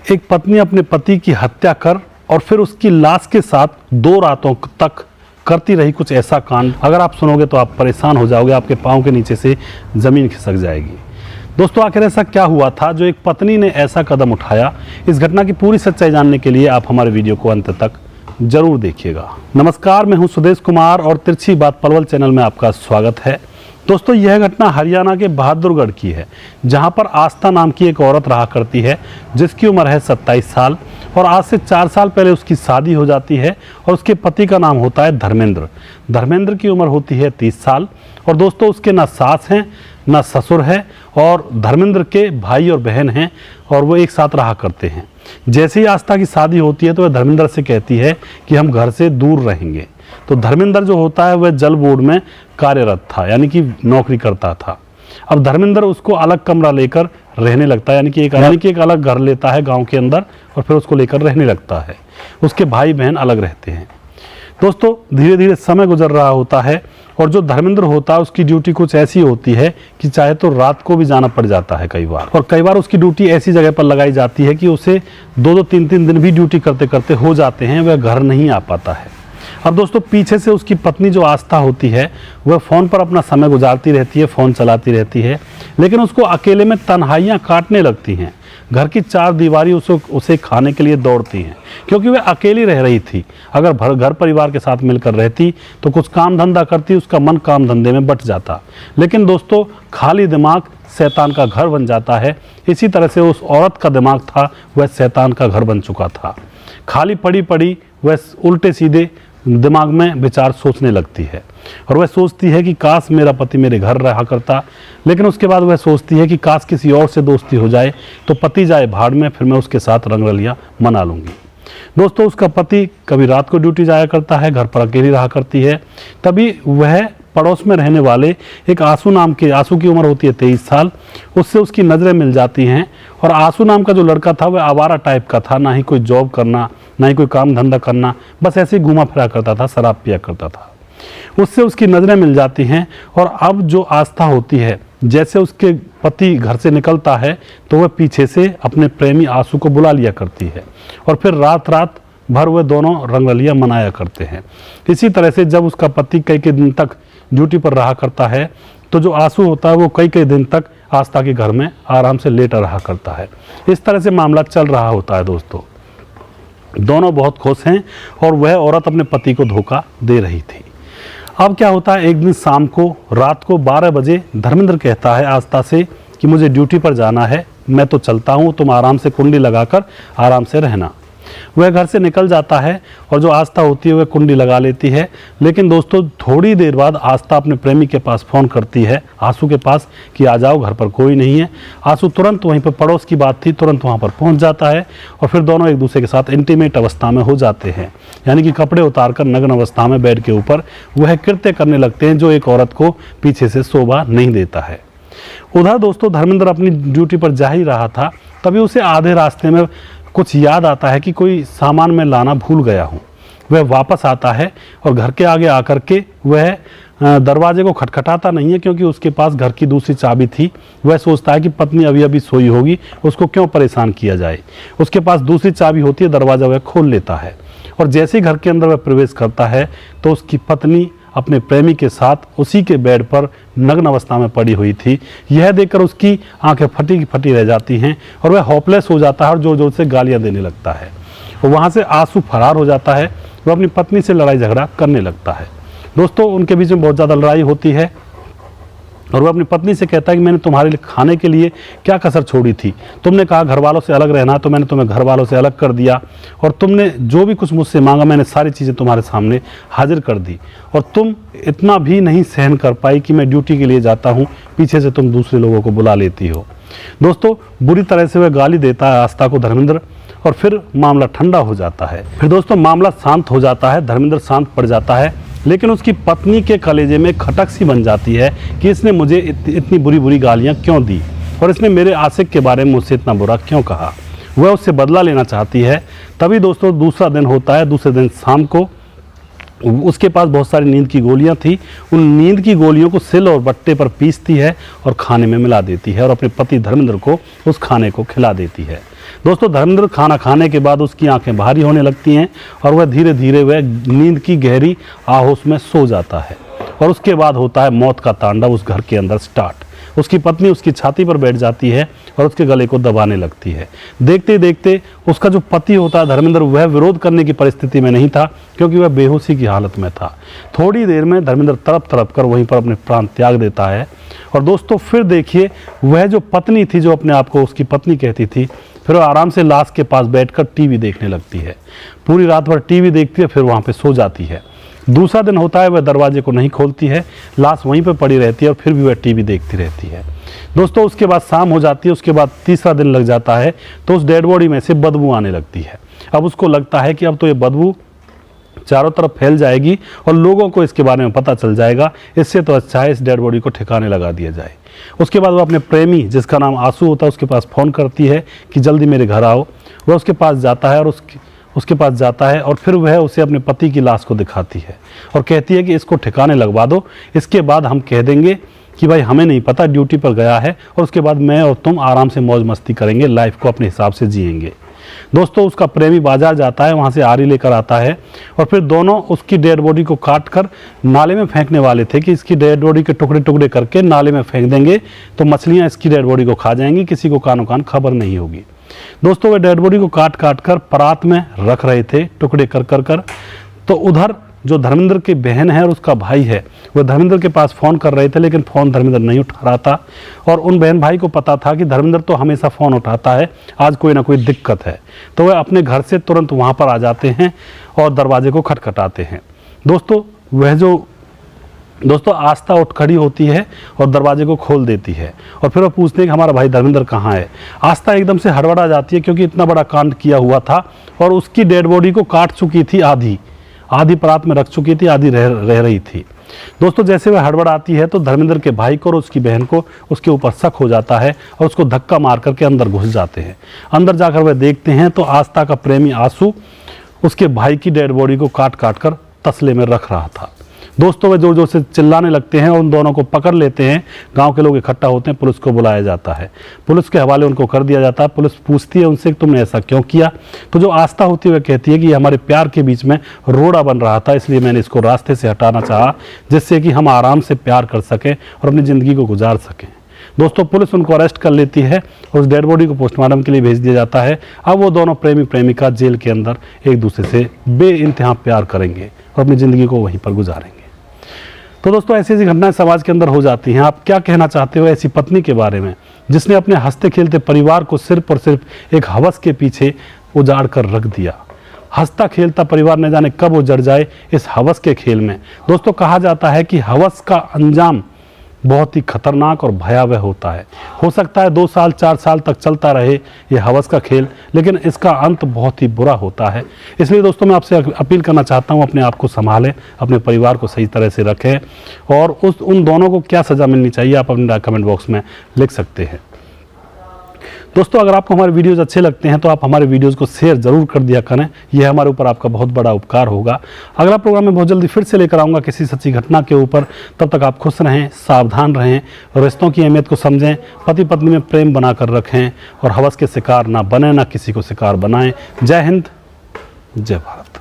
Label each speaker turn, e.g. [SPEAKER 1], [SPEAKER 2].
[SPEAKER 1] एक पत्नी अपने पति की हत्या कर और फिर उसकी लाश के साथ 2 रातों तक करती रही कुछ ऐसा कांड। अगर आप सुनोगे तो आप परेशान हो जाओगे, आपके पाँव के नीचे से ज़मीन खिसक जाएगी। दोस्तों, आखिर ऐसा क्या हुआ था जो एक पत्नी ने ऐसा कदम उठाया? इस घटना की पूरी सच्चाई जानने के लिए आप हमारे वीडियो को अंत तक जरूर देखिएगा। नमस्कार, मैं हूं सुदेश कुमार और तिरछी बात पलवल चैनल में आपका स्वागत है। दोस्तों, यह घटना हरियाणा के बहादुरगढ़ की है, जहां पर आस्था नाम की एक औरत रहा करती है जिसकी उम्र है 27 साल और आज से 4 साल पहले उसकी शादी हो जाती है और उसके पति का नाम होता है धर्मेंद्र। धर्मेंद्र की उम्र होती है 30 साल और दोस्तों उसके ना सास हैं ना ससुर है और धर्मेंद्र के भाई और बहन हैं और वो एक साथ रहा करते हैं। जैसे ही आस्था की शादी होती है तो वह धर्मेंद्र से कहती है कि हम घर से दूर रहेंगे। तो धर्मेंद्र जो होता है वह जल बोर्ड में कार्यरत था, यानी कि नौकरी करता था। अब धर्मेंद्र उसको अलग कमरा लेकर रहने लगता है, यानी कि एक अलग घर लेता है गांव के अंदर और फिर उसको लेकर रहने लगता है। उसके भाई बहन अलग रहते हैं। दोस्तों, धीरे धीरे समय गुजर रहा होता है और जो धर्मेंद्र होता है उसकी ड्यूटी कुछ ऐसी होती है कि चाहे तो रात को भी जाना पड़ जाता है कई बार, और कई बार उसकी ड्यूटी ऐसी जगह पर लगाई जाती है कि उसे 2-2, 3-3 दिन भी ड्यूटी करते करते हो जाते हैं, वह घर नहीं आ पाता है। अब दोस्तों, पीछे से उसकी पत्नी जो आस्था होती है वह फ़ोन पर अपना समय गुजारती रहती है, फ़ोन चलाती रहती है, लेकिन उसको अकेले में तन्हाइयाँ काटने लगती हैं। घर की 4 दीवारी उसे खाने के लिए दौड़ती हैं, क्योंकि वह अकेली रह रही थी। अगर घर परिवार के साथ मिलकर रहती तो कुछ काम धंधा करती, उसका मन काम धंधे में बट जाता। लेकिन दोस्तों, खाली दिमाग शैतान का घर बन जाता है। इसी तरह से उस औरत का दिमाग था वह शैतान का घर बन चुका था। खाली पड़ी पड़ी वह उल्टे सीधे दिमाग में विचार सोचने लगती है और वह सोचती है कि काश मेरा पति मेरे घर रहा करता। लेकिन उसके बाद वह सोचती है कि काश किसी और से दोस्ती हो जाए तो पति जाए भाड़ में, फिर मैं उसके साथ रंगरलियां मना लूँगी। दोस्तों, उसका पति कभी रात को ड्यूटी जाया करता है, घर पर अकेली रहा करती है। तभी वह पड़ोस में रहने वाले एक आंसू की उम्र होती है 23 साल, उससे उसकी नज़रें मिल जाती हैं। और आंसू नाम का जो लड़का था वह आवारा टाइप का था, ना ही कोई जॉब करना ना ही कोई काम धंधा करना, बस ऐसे ही घूमा फिरा करता था, शराब पिया करता था। उससे उसकी नज़रें मिल जाती हैं और अब जो आस्था होती है, जैसे उसके पति घर से निकलता है तो वह पीछे से अपने प्रेमी आंसू को बुला लिया करती है और फिर रात भर वह दोनों रंगरलियां मनाया करते हैं। इसी तरह से जब उसका पति कई दिन तक ड्यूटी पर रहा करता है तो जो आंसू होता है वो कई दिन तक आस्था के घर में आराम से लेटा रहा करता है। इस तरह से मामला चल रहा होता है। दोस्तों, दोनों बहुत खुश हैं और वह औरत अपने पति को धोखा दे रही थी। अब क्या होता है, एक दिन शाम को रात को 12 बजे धर्मेंद्र कहता है आस्था से कि मुझे ड्यूटी पर जाना है, मैं तो चलता हूँ, तुम आराम से कुंडी लगाकर आराम से रहना। वह घर से निकल जाता है और जो आस्था होती है वह कुंडी लगा लेती है। लेकिन दोस्तों, थोड़ी देर बाद आस्था अपने प्रेमी के पास फ़ोन करती है, आंसू के पास, कि आ जाओ, घर पर कोई नहीं है। आंसू तुरंत, वहीं पर पड़ोस की बात थी, तुरंत वहाँ पर पहुँच जाता है और फिर दोनों एक दूसरे के साथ इंटीमेट अवस्था में हो जाते हैं, यानी कि कपड़े उतारकर नग्न अवस्था में बेड के ऊपर वह कृत्य करने लगते हैं जो एक औरत को पीछे से शोभा नहीं देता है। उधर दोस्तों, धर्मेंद्र अपनी ड्यूटी पर जा ही रहा था, तभी उसे आधे रास्ते में कुछ याद आता है कि कोई सामान मैं लाना भूल गया हूँ। वह वापस आता है और घर के आगे आकर के वह दरवाजे को खटखटाता नहीं है, क्योंकि उसके पास घर की दूसरी चाबी थी। वह सोचता है कि पत्नी अभी सोई होगी, उसको क्यों परेशान किया जाए। उसके पास दूसरी चाबी होती है, दरवाज़ा वह खोल लेता है और जैसे ही घर के अंदर वह प्रवेश करता है तो उसकी पत्नी अपने प्रेमी के साथ उसी के बेड पर नग्न अवस्था में पड़ी हुई थी। यह देखकर उसकी आंखें फटी की फटी रह जाती हैं और वह होपलेस हो जाता है और जोर जोर से गालियां देने लगता है। और वहाँ से आंसू फरार हो जाता है, वह अपनी पत्नी से लड़ाई झगड़ा करने लगता है। दोस्तों, उनके बीच में बहुत ज़्यादा लड़ाई होती है और वह अपनी पत्नी से कहता है कि मैंने तुम्हारे लिए खाने के लिए क्या कसर छोड़ी थी। तुमने कहा घर वालों से अलग रहना, तो मैंने तुम्हें घर वालों से अलग कर दिया और तुमने जो भी कुछ मुझसे मांगा मैंने सारी चीज़ें तुम्हारे सामने हाजिर कर दी और तुम इतना भी नहीं सहन कर पाई कि मैं ड्यूटी के लिए जाता हूँ, पीछे से तुम दूसरे लोगों को बुला लेती हो। दोस्तों, बुरी तरह से वह गाली देता है आस्था को धर्मेंद्र और फिर मामला ठंडा हो जाता है। फिर दोस्तों मामला शांत हो जाता है, धर्मेंद्र शांत पड़ जाता है। लेकिन उसकी पत्नी के कलेजे में खटक सी बन जाती है कि इसने मुझे इतनी बुरी बुरी गालियां क्यों दी और इसने मेरे आशिक के बारे में मुझसे इतना बुरा क्यों कहा। वह उससे बदला लेना चाहती है। तभी दोस्तों दूसरा दिन होता है। दूसरे दिन शाम को उसके पास बहुत सारी नींद की गोलियां थी। उन नींद की गोलियों को सिल और बट्टे पर पीसती है और खाने में मिला देती है और अपने पति धर्मेंद्र को उस खाने को खिला देती है। दोस्तों धर्मेंद्र खाना खाने के बाद उसकी आंखें भारी होने लगती हैं और वह धीरे धीरे वह नींद की गहरी आहोश में सो जाता है। और उसके बाद होता है मौत का तांडव उस घर के अंदर स्टार्ट। उसकी पत्नी उसकी छाती पर बैठ जाती है और उसके गले को दबाने लगती है। देखते देखते उसका जो पति होता है धर्मेंद्र, वह विरोध करने की परिस्थिति में नहीं था क्योंकि वह बेहोशी की हालत में था। थोड़ी देर में धर्मेंद्र तड़प तड़प कर वहीं पर अपने प्राण त्याग देता है। और दोस्तों फिर देखिए, वह जो पत्नी थी, जो अपने आप को उसकी पत्नी कहती थी, फिर वह आराम से लाश के पास बैठकर टीवी देखने लगती है। पूरी रात भर टीवी देखती है, फिर वहाँ पे सो जाती है। दूसरा दिन होता है, वह दरवाजे को नहीं खोलती है, लाश वहीं पर पड़ी रहती है और फिर भी वह टीवी देखती रहती है। दोस्तों उसके बाद शाम हो जाती है, उसके बाद तीसरा दिन लग जाता है, तो उस डेड बॉडी में से बदबू आने लगती है। अब उसको लगता है कि अब तो ये बदबू चारों तरफ फैल जाएगी और लोगों को इसके बारे में पता चल जाएगा, इससे तो अच्छा है इस डेड बॉडी को ठिकाने लगा दिया जाए। उसके बाद वो अपने प्रेमी, जिसका नाम आंसू होता है, उसके पास फ़ोन करती है कि जल्दी मेरे घर आओ। वह उसके पास जाता है और उसके पास जाता है और फिर वह उसे अपने पति की लाश को दिखाती है और कहती है कि इसको ठिकाने लगवा दो, इसके बाद हम कह देंगे कि भाई हमें नहीं पता, ड्यूटी पर गया है, और उसके बाद मैं और तुम आराम से मौज मस्ती करेंगे, लाइफ को अपने हिसाब से जिएंगे। दोस्तों उसका प्रेमी बाजार जाता है, वहाँ से आरी लेकर आता है और फिर दोनों उसकी डेड बॉडी को काट कर नाले में फेंकने वाले थे कि इसकी डेड बॉडी के टुकड़े टुकड़े करके नाले में फेंक देंगे तो मछलियाँ इसकी डेड बॉडी को खा जाएंगी, किसी को कानो कान खबर नहीं होगी। दोस्तों वे डेड बॉडी को काट काट कर परात में रख रहे थे, टुकड़े कर कर कर। तो उधर जो धर्मेंद्र की बहन है और उसका भाई है, वह धर्मेंद्र के पास फ़ोन कर रहे थे, लेकिन फ़ोन धर्मेंद्र नहीं उठा रहा था। और उन बहन भाई को पता था कि धर्मेंद्र तो हमेशा फ़ोन उठाता है, आज कोई ना कोई दिक्कत है, तो वह अपने घर से तुरंत वहाँ पर आ जाते हैं और दरवाजे को खटखटाते हैं। दोस्तों आस्था उठ खड़ी होती है और दरवाजे को खोल देती है और फिर वो पूछते हैं कि हमारा भाई धर्मेंद्र कहाँ है। आस्था एकदम से हड़बड़ा जाती है क्योंकि इतना बड़ा कांड किया हुआ था और उसकी डेड बॉडी को काट चुकी थी, आधी परात में रख चुकी थी, आधी रह रही थी। दोस्तों जैसे वह हड़बड़ आती है तो धर्मेंद्र के भाई को और उसकी बहन को उसके ऊपर शक हो जाता है और उसको धक्का मार करके अंदर घुस जाते हैं। अंदर जाकर वह देखते हैं तो आस्था का प्रेमी आंसू उसके भाई की डेड बॉडी को काट काट कर तसले में रख रहा था। दोस्तों वे जोर जोर से चिल्लाने लगते हैं और उन दोनों को पकड़ लेते हैं। गांव के लोग इकट्ठा होते हैं, पुलिस को बुलाया जाता है, पुलिस के हवाले उनको कर दिया जाता है। पुलिस पूछती है उनसे कि तुमने ऐसा क्यों किया। तो जो आस्था होती है वह कहती है कि हमारे प्यार के बीच में रोड़ा बन रहा था, इसलिए मैंने इसको रास्ते से हटाना चाहा, जिससे कि हम आराम से प्यार कर सकें और अपनी ज़िंदगी को गुजार सकें। दोस्तों पुलिस उनको अरेस्ट कर लेती है और उस डेड बॉडी को पोस्टमार्टम के लिए भेज दिया जाता है। अब वो दोनों प्रेमी प्रेमिका जेल के अंदर एक दूसरे से बेइंतहा प्यार करेंगे और अपनी ज़िंदगी को वहीं पर गुजारेंगे। तो दोस्तों ऐसी ऐसी घटनाएं समाज के अंदर हो जाती हैं। आप क्या कहना चाहते हो ऐसी पत्नी के बारे में जिसने अपने हंसते खेलते परिवार को सिर्फ और सिर्फ एक हवस के पीछे उजाड़ कर रख दिया। हंसता खेलता परिवार न जाने कब उजड़ जाए इस हवस के खेल में। दोस्तों कहा जाता है कि हवस का अंजाम बहुत ही खतरनाक और भयावह होता है। हो सकता है 2 साल 4 साल तक चलता रहे ये हवस का खेल, लेकिन इसका अंत बहुत ही बुरा होता है। इसलिए दोस्तों मैं आपसे अपील करना चाहता हूँ, अपने आप को संभालें, अपने परिवार को सही तरह से रखें और उन दोनों को क्या सज़ा मिलनी चाहिए आप अपने कमेंट बॉक्स में लिख सकते हैं। दोस्तों अगर आपको हमारे वीडियोज़ अच्छे लगते हैं तो आप हमारे वीडियोज़ को शेयर ज़रूर कर दिया करें, यह हमारे ऊपर आपका बहुत बड़ा उपकार होगा। अगला प्रोग्राम में बहुत जल्दी फिर से लेकर आऊँगा किसी सच्ची घटना के ऊपर। तब तक आप खुश रहें, सावधान रहें, रिश्तों की अहमियत को समझें, पति पत्नी में प्रेम बनाकर रखें और हवस के शिकार ना बने, ना किसी को शिकार बनाएं। जय हिंद, जय भारत।